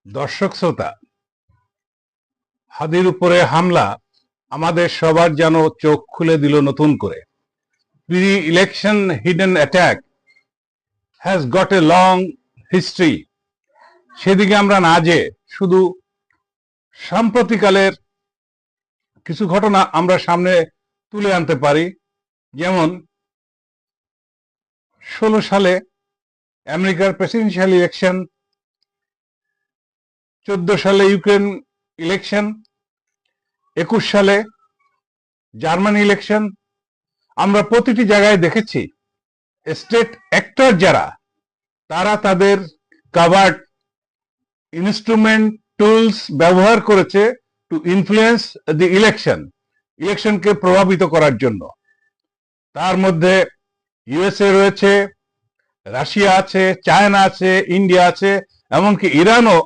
দর্শক শ্রোতা, হাদির উপরে হামলা আমাদের সবার যেন চোখ খুলে দিল নতুন করে। Pre election hidden attack has got a long history. সেদিকে আমরা না যেয়ে শুধু সাম্প্রতিকালের কিছু ঘটনা আমরা সামনে তুলে আনতে পারি। যেমন 2016 সালে আমেরিকার প্রেসিডেন্সিয়াল ইলেকশন, 2014 সালে ইউক্রেন ইলেকশন, 2021 সালে জার্মানি ইলেকশন। আমরা প্রতিটি জায়গায় দেখেছি স্টেট অ্যাক্টর যারা, তারা তাদের কাভার্ড ইনস্ট্রুমেন্ট টুলস ব্যবহার করেছে টু ইনফ্লুয়েন্স দি ইলেকশনকে প্রভাবিত করার জন্য। তার মধ্যে ইউএসএ রয়েছে, রাশিয়া আছে, চায়না আছে, ইন্ডিয়া আছে, এমনকি ইরানও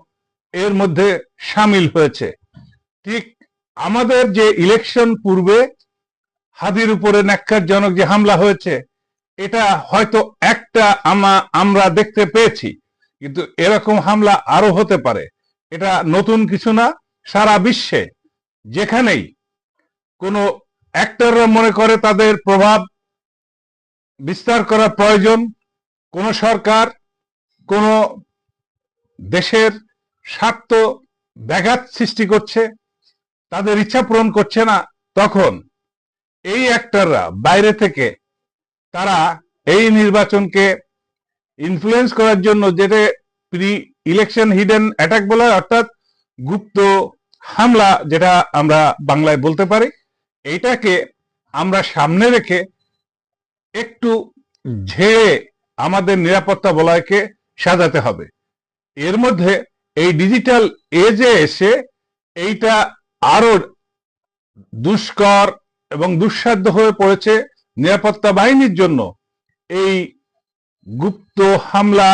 এর মধ্যে সামিল হয়েছে। ঠিক আমাদের যে ইলেকশন পূর্বে হাদির উপরে ন্যাক্কারজনক যে হামলা হয়েছে, এটা হয়তো একটা আমরা দেখতে পেয়েছি, কিন্তু এরকম হামলা আরো হতে পারে। এটা নতুন কিছু না। সারা বিশ্বে যেখানেই কোনো অ্যাক্টররা মনে করে তাদের প্রভাব বিস্তার করা প্রয়োজন, কোন সরকার কোন দেশের স্বার্থ ব্যাঘাত সৃষ্টি করছে, তাদের ইচ্ছা পূরণ করছে না, তখন এই অ্যাক্টররা বাইরে থেকে তারা এই নির্বাচনকে ইনফ্লুয়েন্স করার জন্য, যেটা প্রি ইলেকশন হিডেন অ্যাটাক বলা হয়, অর্থাৎ গুপ্ত হামলা যেটা আমরা বাংলায় বলতে পারি, এইটাকে আমরা সামনে রেখে একটু ঝেড়ে আমাদের নিরাপত্তা বলয়কে সাজাতে হবে। এর মধ্যে এই ডিজিটাল এজে এসে এইটা আরো দুষ্কর এবং দুঃসাধ্য হয়ে পড়েছে নিরাপত্তা বাহিনীর জন্য এই গুপ্ত হামলা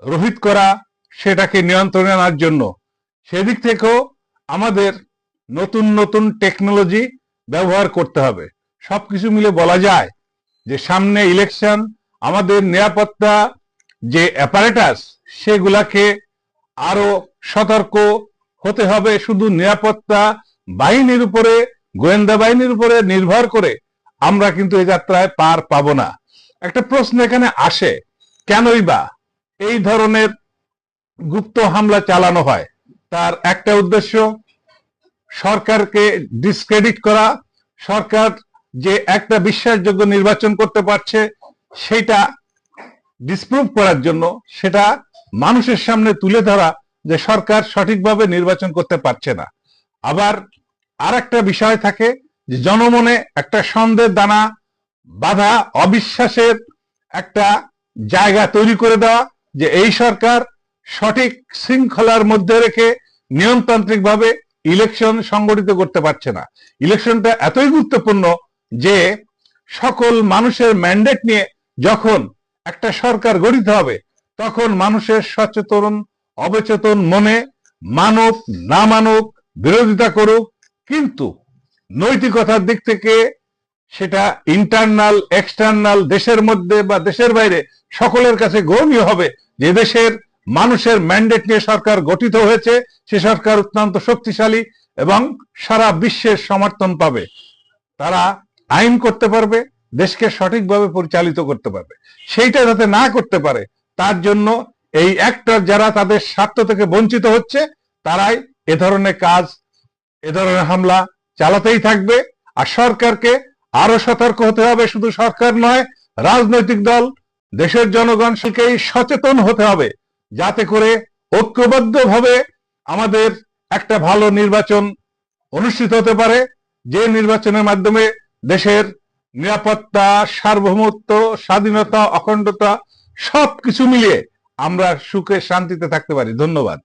রোহিত করা, সেটাকে নিয়ন্ত্রণে আনার জন্য। সেদিক থেকেও আমাদের নতুন নতুন টেকনোলজি ব্যবহার করতে হবে। সবকিছু মিলে বলা যায় যে সামনে ইলেকশন, আমাদের নিরাপত্তা যে অ্যাপারেটাস সেগুলাকে আরো সতর্ক হতে হবে। শুধু নিরাপত্তা বাহিনীর উপরে, গোয়েন্দা বাহিনীর উপরে নির্ভর করে আমরা কিন্তু এই যাত্রায় পার পাবো না। একটা প্রশ্ন এখানে আসে, কেনই বা এই ধরনের গুপ্ত হামলা চালানো হয়? তার একটা উদ্দেশ্য, সরকারকে ডিসক্রেডিট করা। সরকার যে একটা বিশ্বাসযোগ্য নির্বাচন করতে পারছে সেটা ডিসপ্রুভ করার জন্য, সেটা মানুষের সামনে তুলে ধরা যে সরকার সঠিকভাবে নির্বাচন করতে পারছে না। আবার আর একটা বিষয় থাকে যে জনমনে একটা সন্দেহ দানা বাধা, অবিশ্বাসের একটা জায়গা তৈরি করে দেওয়া যে এই সরকার সঠিক শৃঙ্খলার মধ্যে রেখে নিয়মতান্ত্রিক ভাবে ইলেকশন সংগঠিত করতে পারছে না। ইলেকশনটা এতই গুরুত্বপূর্ণ যে সকল মানুষের ম্যান্ডেট নিয়ে যখন একটা সরকার গঠিত হবে, তখন মানুষের সচেতন অবচেতন মনে মানুক না মানুক, বিরোধিতা করুক, কিন্তু নৈতিকতার দিক থেকে সেটা ইন্টারনাল এক্সটার্নাল, দেশের মধ্যে বা দেশের বাইরে সকলের কাছে গ্রহণীয় হবে যে দেশের মানুষের ম্যান্ডেট নিয়ে সরকার গঠিত হয়েছে, সে সরকার অত্যন্ত শক্তিশালী এবং সারা বিশ্বের সমর্থন পাবে। তারা আইন করতে পারবে, দেশকে সঠিকভাবে পরিচালিত করতে পারবে। সেইটা যাতে না করতে পারে, তার জন্য এই অ্যাক্টর যারা তাদের স্বার্থ থেকে বঞ্চিত হচ্ছে, তারাই এ ধরনের কাজ, এ ধরনের হামলা চালাতেই থাকবে। আর সরকারকে আরো সতর্ক হতে হবে। শুধু সরকার নয়, রাজনৈতিক দল, দেশের জনগণ সকলেই সচেতন হতে হবে, যাতে করে ঐক্যবদ্ধভাবে আমাদের একটা ভালো নির্বাচন অনুষ্ঠিত হতে পারে, যে নির্বাচনের মাধ্যমে দেশের নিরাপত্তা, সার্বভৌমত্ব, স্বাধীনতা, অখণ্ডতা সবকিছু মিলিয়ে আমরা সুখে শান্তিতে থাকতে পারি। ধন্যবাদ।